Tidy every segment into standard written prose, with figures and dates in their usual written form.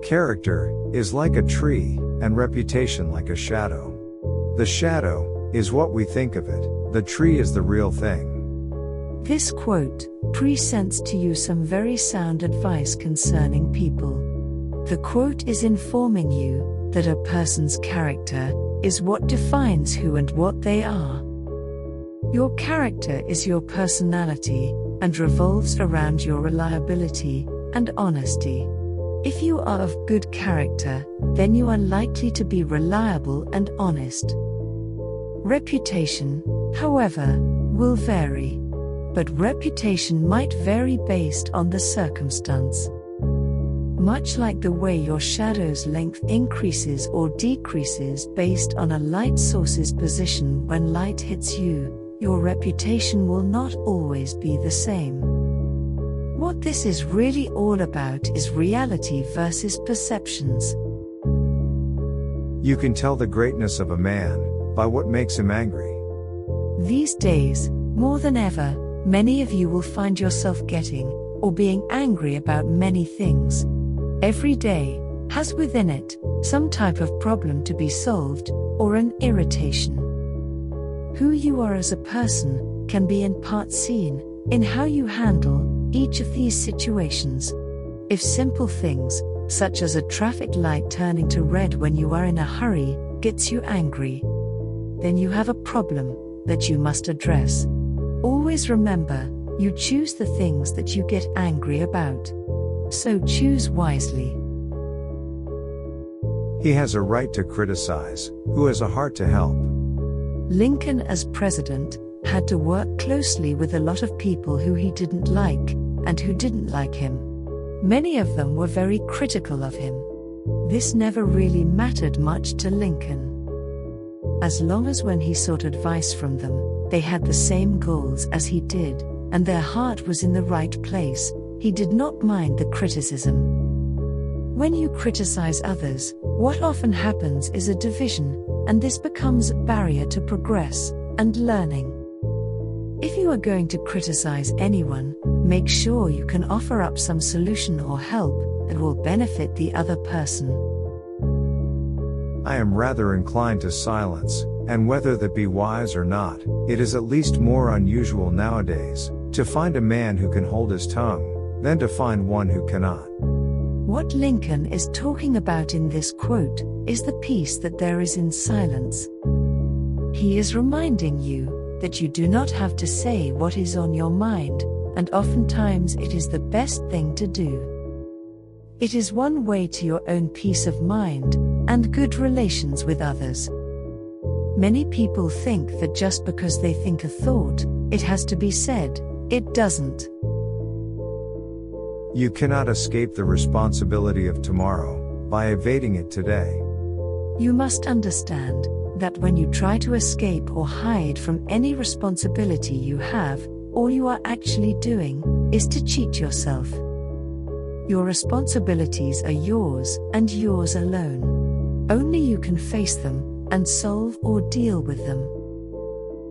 Character is like a tree, and reputation like a shadow. The shadow is what we think of it, the tree is the real thing. This quote presents to you some very sound advice concerning people. The quote is informing you that a person's character is what defines who and what they are. Your character is your personality and revolves around your reliability and honesty. If you are of good character, then you are likely to be reliable and honest. Reputation, however, will vary. But reputation might vary based on the circumstance. Much like the way your shadow's length increases or decreases based on a light source's position when light hits you, your reputation will not always be the same. What this is really all about is reality versus perceptions. You can tell the greatness of a man by what makes him angry. These days, more than ever, many of you will find yourself getting or being angry about many things. Every day has within it some type of problem to be solved or an irritation. Who you are as a person can be in part seen in how you handle each of these situations. If simple things, such as a traffic light turning to red when you are in a hurry, gets you angry, then you have a problem that you must address. Always remember, you choose the things that you get angry about. So choose wisely. He has a right to criticize, who has a heart to help. Lincoln as president had to work closely with a lot of people who he didn't like, and who didn't like him. Many of them were very critical of him. This never really mattered much to Lincoln. As long as when he sought advice from them, they had the same goals as he did, and their heart was in the right place, he did not mind the criticism. When you criticize others, what often happens is a division, and this becomes a barrier to progress and learning. If you are going to criticize anyone, make sure you can offer up some solution or help that will benefit the other person. I am rather inclined to silence, and whether that be wise or not, it is at least more unusual nowadays to find a man who can hold his tongue than to find one who cannot. What Lincoln is talking about in this quote is the peace that there is in silence. He is reminding you that you do not have to say what is on your mind, and oftentimes it is the best thing to do. It is one way to your own peace of mind and good relations with others. Many people think that just because they think a thought, it has to be said. It doesn't. You cannot escape the responsibility of tomorrow by evading it today. You must understand that when you try to escape or hide from any responsibility you have, all you are actually doing is to cheat yourself. Your responsibilities are yours and yours alone. Only you can face them and solve or deal with them.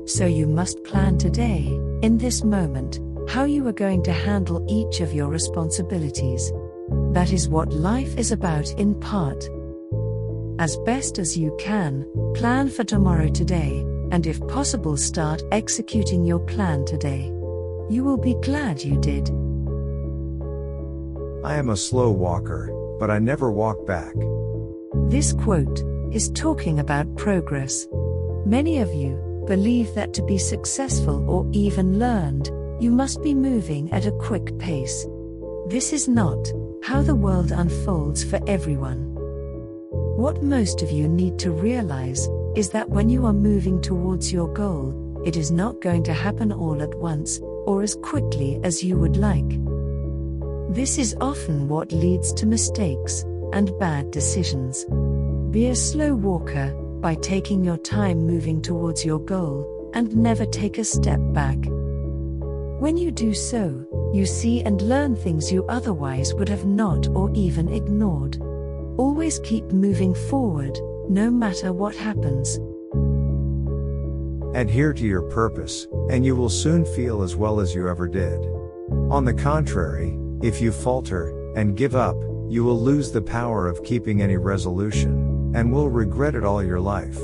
So you must plan today, in this moment, how you are going to handle each of your responsibilities. That is what life is about in part. As best as you can, plan for tomorrow today, and if possible start executing your plan today. You will be glad you did. I am a slow walker, but I never walk back. This quote is talking about progress. Many of you believe that to be successful or even learned, you must be moving at a quick pace. This is not how the world unfolds for everyone. What most of you need to realize is that when you are moving towards your goal, it is not going to happen all at once, or as quickly as you would like. This is often what leads to mistakes and bad decisions. Be a slow walker by taking your time moving towards your goal, and never take a step back. When you do so, you see and learn things you otherwise would have not or even ignored. Always keep moving forward, no matter what happens. Adhere to your purpose, and you will soon feel as well as you ever did. On the contrary, if you falter and give up, You will lose the power of keeping any resolution, and will regret it all your life.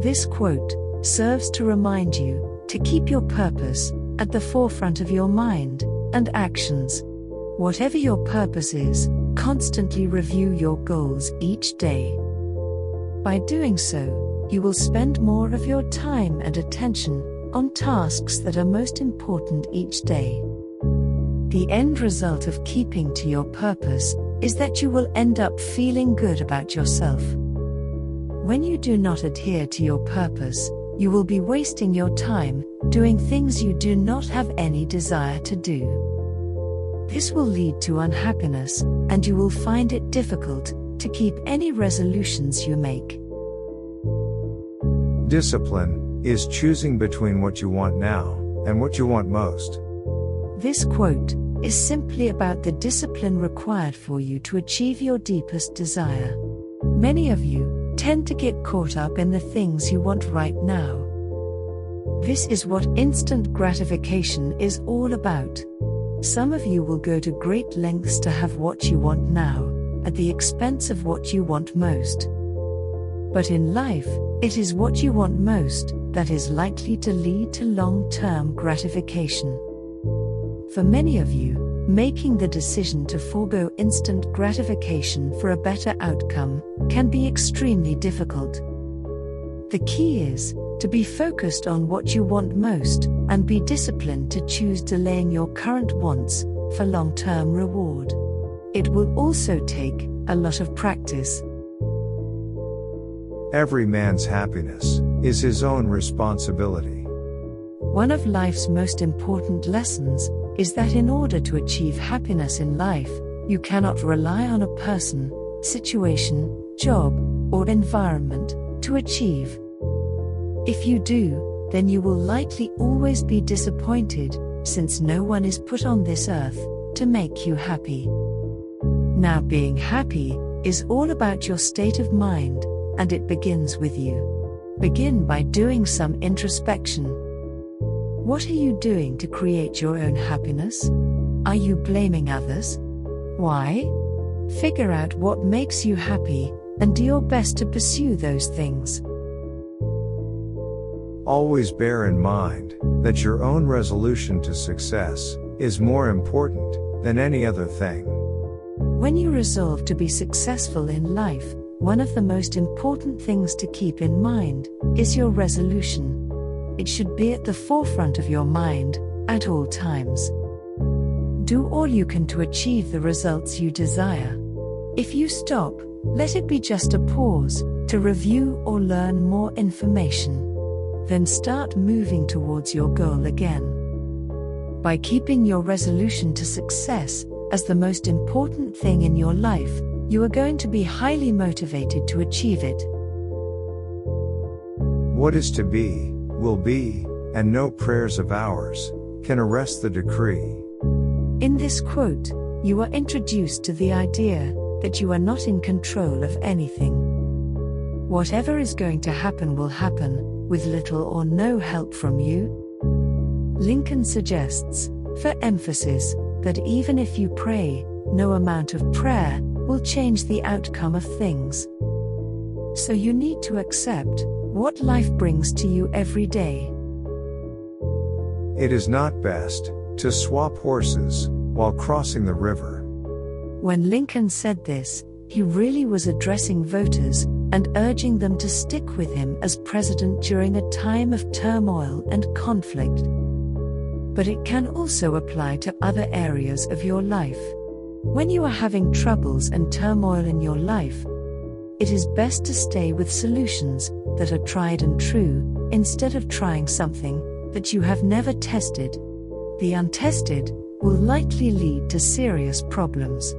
This quote serves to remind you to keep your purpose at the forefront of your mind and actions. Whatever your purpose is, constantly review your goals each day. By doing so, you will spend more of your time and attention on tasks that are most important each day. The end result of keeping to your purpose is that you will end up feeling good about yourself. When you do not adhere to your purpose, you will be wasting your time doing things you do not have any desire to do. This will lead to unhappiness, and you will find it difficult to keep any resolutions you make. Discipline is choosing between what you want now and what you want most. This quote is simply about the discipline required for you to achieve your deepest desire. Many of you tend to get caught up in the things you want right now. This is what instant gratification is all about. Some of you will go to great lengths to have what you want now, at the expense of what you want most. But in life, it is what you want most that is likely to lead to long-term gratification. For many of you, making the decision to forego instant gratification for a better outcome can be extremely difficult. The key is to be focused on what you want most and be disciplined to choose delaying your current wants for long-term reward. It will also take a lot of practice. Every man's happiness is his own responsibility. One of life's most important lessons is that in order to achieve happiness in life, you cannot rely on a person, situation, job, or environment to achieve. If you do, then you will likely always be disappointed, since no one is put on this earth to make you happy. Now, being happy is all about your state of mind, and it begins with you. Begin by doing some introspection. What are you doing to create your own happiness? Are you blaming others? Why? Figure out what makes you happy, and do your best to pursue those things. Always bear in mind that your own resolution to success is more important than any other thing. When you resolve to be successful in life, one of the most important things to keep in mind is your resolution. It should be at the forefront of your mind at all times. Do all you can to achieve the results you desire. If you stop, let it be just a pause to review or learn more information. Then start moving towards your goal again. By keeping your resolution to success as the most important thing in your life, you are going to be highly motivated to achieve it. What is to be, will be, and no prayers of ours can arrest the decree. In this quote, you are introduced to the idea that you are not in control of anything. Whatever is going to happen will happen, with little or no help from you. Lincoln suggests, for emphasis, that even if you pray, no amount of prayer will change the outcome of things. So you need to accept what life brings to you every day. It is not best to swap horses while crossing the river. When Lincoln said this, he really was addressing voters and urging them to stick with him as president during a time of turmoil and conflict. But it can also apply to other areas of your life. When you are having troubles and turmoil in your life, it is best to stay with solutions that are tried and true, instead of trying something that you have never tested. The untested will likely lead to serious problems.